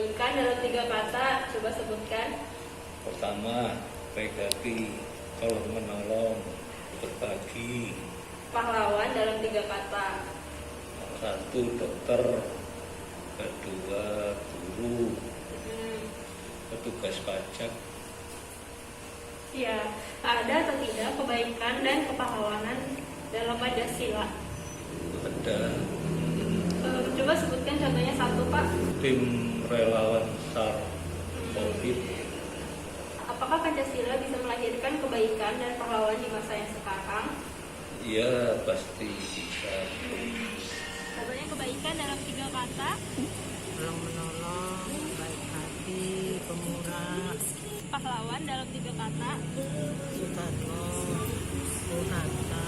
menurunkan dalam 3 kata, coba sebutkan. Pertama, baik hati, tolong menolong, berbagi. Pahlawan dalam 3 kata. Satu, dokter. Kedua, guru. Petugas pajak. Ya, ada atau tidak kebaikan dan kepahlawanan dalam Pancasila? Ada Coba sebutkan contohnya satu, Pak. tim relawan SAR COVID. Apakah Pancasila bisa melahirkan kebaikan dan pahlawan di masa yang sekarang? Iya, pasti bisa. Contohnya kebaikan dalam 3 kata. Tolong menolong, baik hati, pemurah. Pahlawan dalam 3 kata. Soekarno, Bung Hatta,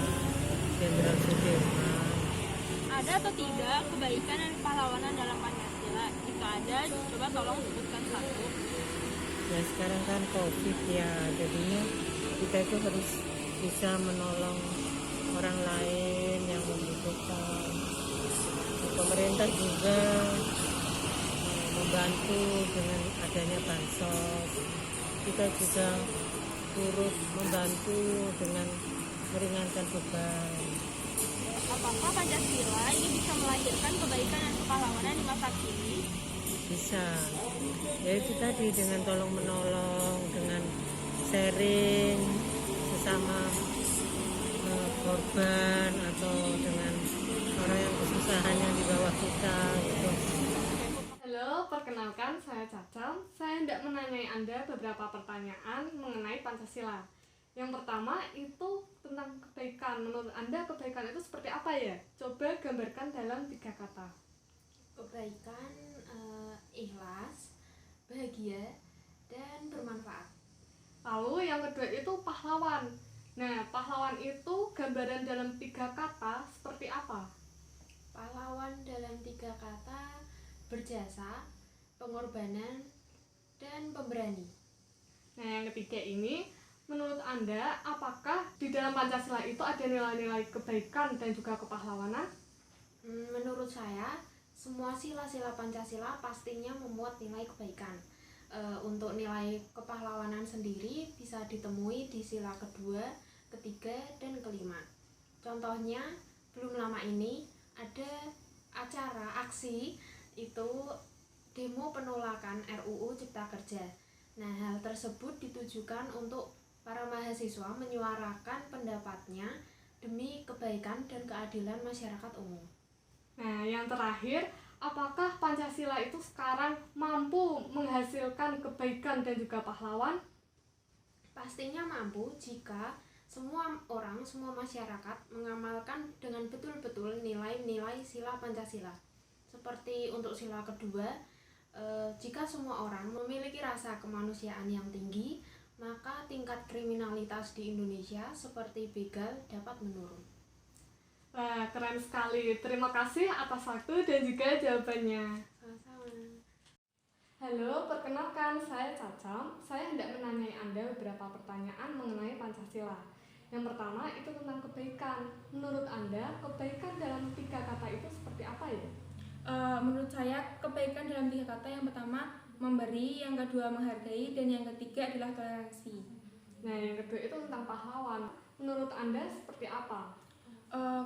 Jenderal Sudirman. Ada atau tidak kebaikan dan pahlawanan dalam Pancasila? Jika ada, coba tolong sebutkan satu. Ya sekarang kan COVID ya, jadinya kita itu harus bisa menolong orang lain yang membutuhkan. Pemerintah juga membantu dengan adanya bansos. Kita juga turut membantu dengan meringankan beban. Apakah Pancasila ini bisa melahirkan kebaikan dan kepahlawanan di masa kini? Bisa, ya itu tadi dengan tolong menolong, dengan sharing sesama korban atau dengan orang yang kesusahan yang di bawah kita gitu. Halo, perkenalkan saya Caca. Saya hendak menanyai Anda beberapa pertanyaan mengenai Pancasila. Yang pertama itu tentang kebaikan. Menurut Anda kebaikan itu seperti apa ya? Coba gambarkan dalam 3 kata. Kebaikan, ikhlas, bahagia, dan bermanfaat. Lalu yang kedua itu pahlawan. Nah, pahlawan itu gambaran dalam 3 kata seperti apa? Pahlawan dalam 3 kata: berjasa, pengorbanan, dan pemberani. Nah, yang ketiga ini, menurut Anda, apakah di dalam Pancasila itu ada nilai-nilai kebaikan dan juga kepahlawanan? Menurut saya, semua sila-sila Pancasila pastinya memuat nilai kebaikan. Untuk nilai kepahlawanan sendiri bisa ditemui di sila kedua, ketiga, dan kelima. Contohnya, belum lama ini ada acara aksi itu demo penolakan RUU Cipta Kerja. Nah, hal tersebut ditujukan untuk para mahasiswa menyuarakan pendapatnya demi kebaikan dan keadilan masyarakat umum. Nah, yang terakhir, apakah Pancasila itu sekarang mampu menghasilkan kebaikan dan juga pahlawan? Pastinya mampu jika semua orang, semua masyarakat mengamalkan dengan betul-betul nilai-nilai sila Pancasila. Seperti untuk sila kedua, jika semua orang memiliki rasa kemanusiaan yang tinggi, maka tingkat kriminalitas di Indonesia seperti begal dapat menurun. Wah, keren sekali. Terima kasih atas waktu dan juga jawabannya. Sama-sama. Halo, perkenalkan saya Caca. Saya hendak menanyai Anda beberapa pertanyaan mengenai Pancasila. Yang pertama itu tentang kebaikan. Menurut Anda, kebaikan dalam 3 kata itu seperti apa ya? Menurut saya, kebaikan dalam 3 kata: yang pertama memberi, yang kedua menghargai, dan yang ketiga adalah toleransi. Nah, yang kedua itu tentang pahlawan. Menurut Anda seperti apa?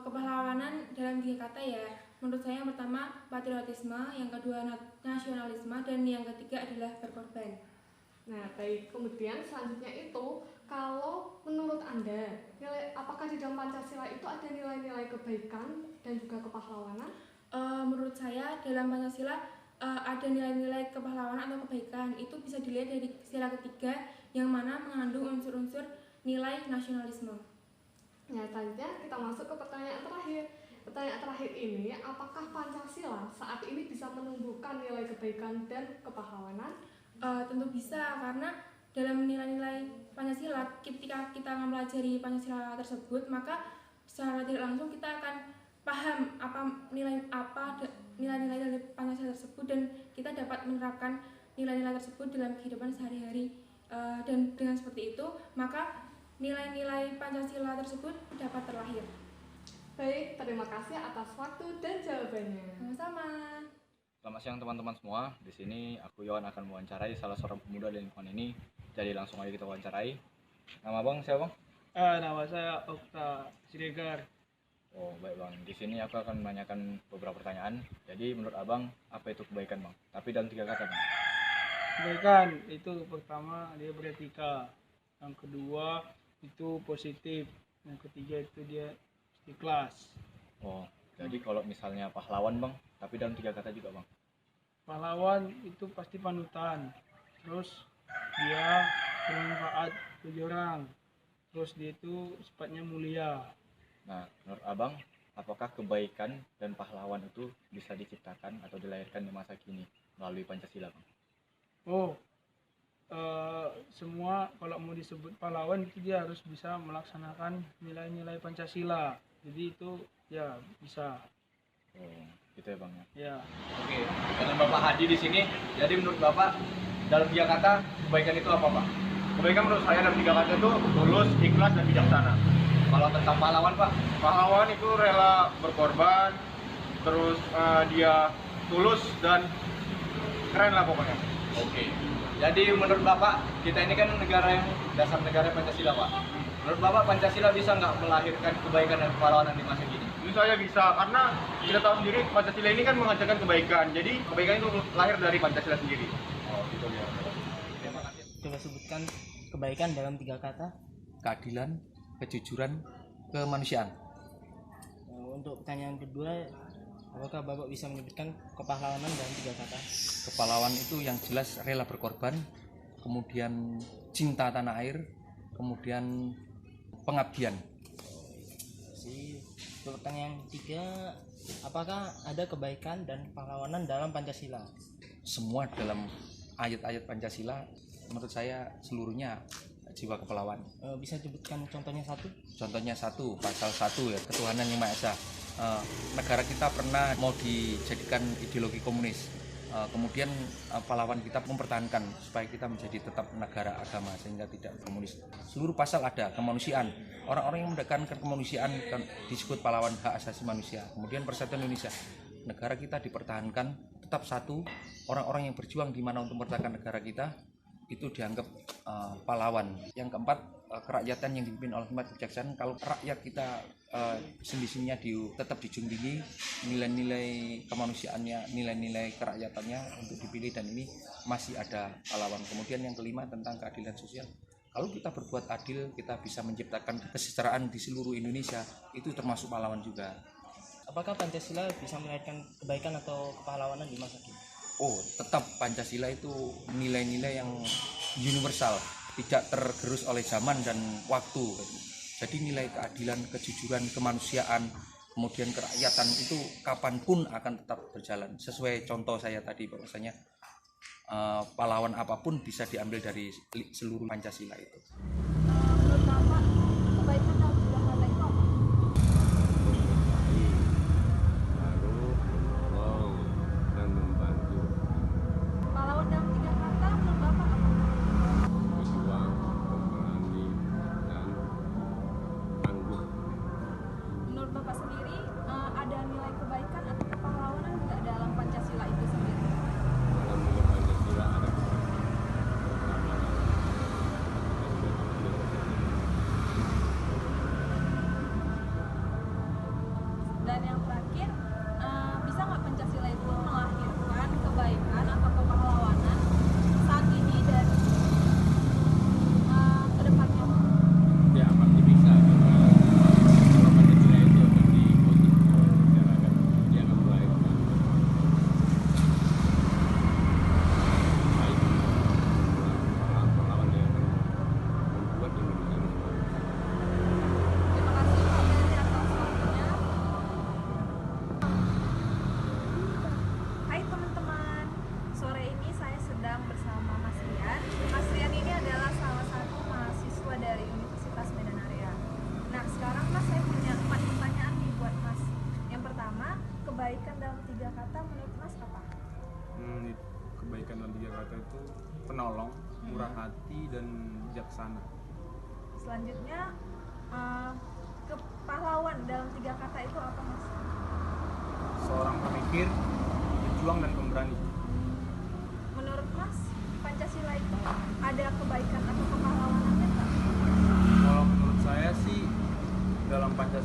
Kepahlawanan dalam 3 kata ya, menurut saya yang pertama patriotisme, yang kedua nasionalisme, dan yang ketiga adalah berkorban. Nah, baik. Kemudian selanjutnya itu, kalau menurut Anda, apakah di dalam Pancasila itu ada nilai-nilai kebaikan dan juga kepahlawanan? Menurut saya dalam Pancasila ada nilai-nilai kepahlawanan atau kebaikan. Itu bisa dilihat dari sila ketiga yang mana mengandung unsur-unsur nilai nasionalisme. Nah, selanjutnya kita masuk ke pertanyaan terakhir. Pertanyaan terakhir ini, apakah Pancasila saat ini bisa menumbuhkan nilai kebaikan dan kepahlawanan? Tentu bisa, karena dalam nilai-nilai Pancasila, ketika kita mempelajari Pancasila tersebut, maka secara tidak langsung kita akan paham nilai-nilai dari Pancasila tersebut, dan kita dapat menerapkan nilai-nilai tersebut dalam kehidupan sehari-hari. Dan dengan seperti itu, maka nilai-nilai Pancasila tersebut dapat terlahir. Baik, terima kasih atas waktu dan jawabannya. Sama-sama. Selamat siang teman-teman semua. Di sini aku Yohan akan mewawancarai salah seorang pemuda dari lingkungan ini. Jadi langsung aja kita wawancarai. Nama Bang siapa, Bang? Nama saya Okta Siregar. Oh, baik Bang. Di sini aku akan menanyakan beberapa pertanyaan. Jadi menurut Abang, apa itu kebaikan, Bang? Tapi dalam 3 kata, Bang. Kebaikan itu pertama dia beretika, yang kedua itu positif, yang ketiga itu dia ikhlas. Oh, jadi kalau misalnya pahlawan, Bang, tapi dalam 3 kata juga, Bang. Pahlawan itu pasti panutan, terus dia bermanfaat bagi orang, terus dia itu sifatnya mulia. Nah, menurut Abang, apakah kebaikan dan pahlawan itu bisa diciptakan atau dilahirkan di masa kini melalui Pancasila, Bang? Semua kalau mau disebut pahlawan itu dia harus bisa melaksanakan nilai-nilai Pancasila. Jadi itu ya bisa. Oh, gitu ya, Bang ya. Ya. Oke, dengan Bapak Hadi di sini. Jadi menurut Bapak dalam 3 kata kebaikan itu apa, Pak? Kebaikan menurut saya dalam 3 kata itu tulus, ikhlas, dan bijaksana. Kalau tentang pahlawan, Pak? Pahlawan itu rela berkorban, terus dia tulus dan keren lah pokoknya. Oke. Jadi menurut Bapak, kita ini kan negara yang dasar negara Pancasila, Pak. Menurut Bapak, Pancasila bisa nggak melahirkan kebaikan dan kepahlawanan di masa kini? Menurut saya bisa, karena kita tahu sendiri Pancasila ini kan mengajarkan kebaikan. Jadi kebaikan itu lahir dari Pancasila sendiri. Oh, gitu ya. Terima kasih. Coba sebutkan kebaikan dalam 3 kata. Keadilan, kejujuran, kemanusiaan. Untuk pertanyaan kedua, apakah Bapak bisa menyebutkan kepahlawanan dalam 3 kata? Kepahlawan itu yang jelas rela berkorban, kemudian cinta tanah air, kemudian pengabdian. Untuk pertanyaan 3, apakah ada kebaikan dan pahlawanan dalam Pancasila? Semua dalam ayat-ayat Pancasila menurut saya seluruhnya jiwa kepahlawan. Bisa sebutkan contohnya 1? Contohnya 1, pasal 1 ya, ketuhanan yang Maha Esa. Negara kita pernah mau dijadikan ideologi komunis. Kemudian pahlawan kita mempertahankan supaya kita menjadi tetap negara agama sehingga tidak komunis. Seluruh pasal ada kemanusiaan. Orang-orang yang menegakkan kemanusiaan disebut pahlawan hak asasi manusia. Kemudian persatuan Indonesia. Negara kita dipertahankan tetap satu. Orang-orang yang berjuang di mana untuk mempertahankan negara kita itu dianggap pahlawan. Yang keempat, kerakyatan yang dipimpin oleh hikmat kebijaksanaan. Kalau rakyat kita sendi-sendinya tetap dijunjung tinggi, nilai-nilai kemanusiaannya, nilai-nilai kerakyatannya untuk dipilih, dan ini masih ada pahlawan. Kemudian yang kelima tentang keadilan sosial. Kalau kita berbuat adil, kita bisa menciptakan kesejahteraan di seluruh Indonesia, itu termasuk pahlawan juga. Apakah Pancasila bisa melahirkan kebaikan atau kepahlawanan di masa kini? Oh, tetap Pancasila itu nilai-nilai yang universal, tidak tergerus oleh zaman dan waktu. Jadi nilai keadilan, kejujuran, kemanusiaan, kemudian kerakyatan itu kapanpun akan tetap berjalan. Sesuai contoh saya tadi bahwasanya pahlawan apapun bisa diambil dari seluruh Pancasila itu. Menurut Bapak, kebaikan dalam 3 kata itu apa? dan membantu. Pahlawan dalam 3 kata menurut Bapak apa? Berjuang, pemberani, dan tangguh. Menurut Bapak sendiri, ada nilai kebaikan atau kepahlawanan nggak dalam Pancasila itu sendiri? Dalam nilai Pancasila ada Dan yang terakhir, bisa nggak Pancasila itu melahirkan kebaikan atau kepahlawanan saat ini dan ke depannya? ya pasti bisa, karena kalau Pancasila itu akan diikuti oleh masyarakat, dia akan melahirkan baik pahlawan yang akan membuat Indonesia ini maju. Terima kasih Pak Ferry atas waktunya. Hai teman-teman, sore ini saya sedang bersama Mas Rian. Mas Rian ini adalah salah satu mahasiswa dari Universitas Medan Area. Nah sekarang Mas, saya punya 4 pertanyaan nih buat Mas. Yang pertama, kebaikan dalam 3 kata menurut Mas apa? Kebaikan dalam 3 kata itu penolong, murah hati, dan bijaksana. Selanjutnya, kepahlawan dalam 3 kata itu apa Mas? Seorang pemikir, berjuang, dan pemberani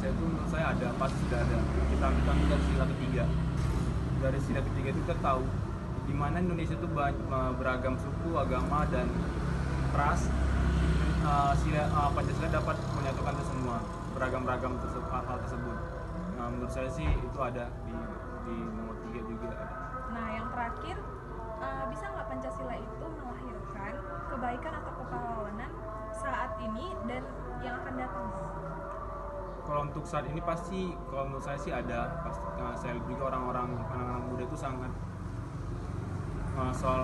Indonesia itu menurut saya ada, pasti sudah ada. Kita ambil contoh dari sila ketiga. Dari sila ketiga itu kita tahu di mana Indonesia itu beragam suku, agama, dan ras. Pancasila dapat menyatukan itu semua, beragam-ragam hal tersebut. Nah, menurut saya sih itu ada di nomor 3 juga ada. Nah, yang terakhir, bisa nggak Pancasila itu melahirkan kebaikan atau kepahlawanan saat ini dan yang akan datang? Kalau untuk saat ini pasti, kalau menurut saya sih ada. Pasti, saya lihat juga orang-orang anak-anak muda itu sangat soal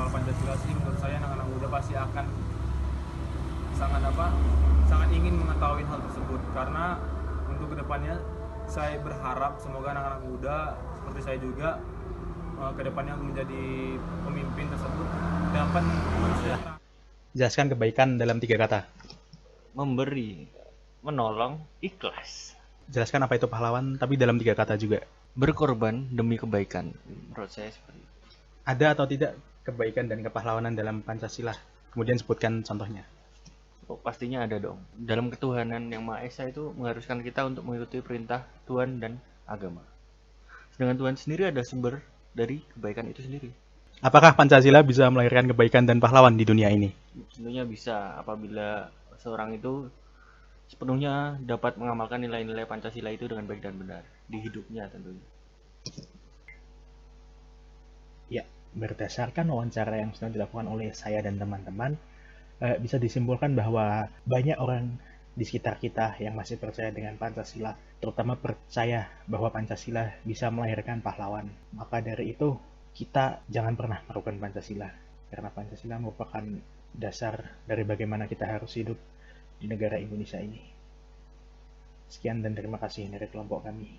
Pancasila sih, menurut saya anak-anak muda pasti akan sangat ingin mengetahui hal tersebut, karena untuk kedepannya saya berharap semoga anak-anak muda seperti saya juga kedepannya menjadi pemimpin tersebut dapat mensejahterakan. Jelaskan kebaikan dalam 3 kata. Memberi, menolong, ikhlas. Jelaskan apa itu pahlawan tapi dalam 3 kata juga. Berkorban demi kebaikan. Menurut saya seperti itu. Ada atau tidak kebaikan dan kepahlawanan dalam Pancasila? Kemudian sebutkan contohnya. Oh, pastinya ada dong. Dalam ketuhanan yang Maha Esa itu mengharuskan kita untuk mengikuti perintah Tuhan dan agama. Sedangkan Tuhan sendiri ada sumber dari kebaikan itu sendiri. Apakah Pancasila bisa melahirkan kebaikan dan pahlawan di dunia ini? Tentunya bisa, apabila seorang itu sepenuhnya dapat mengamalkan nilai-nilai Pancasila itu dengan baik dan benar di hidupnya tentunya. Ya, berdasarkan wawancara yang sudah dilakukan oleh saya dan teman-teman, bisa disimpulkan bahwa banyak orang di sekitar kita yang masih percaya dengan Pancasila, terutama percaya bahwa Pancasila bisa melahirkan pahlawan. Maka dari itu, kita jangan pernah meragukan Pancasila, karena Pancasila merupakan dasar dari bagaimana kita harus hidup di negara Indonesia ini. Sekian dan terima kasih dari kelompok kami.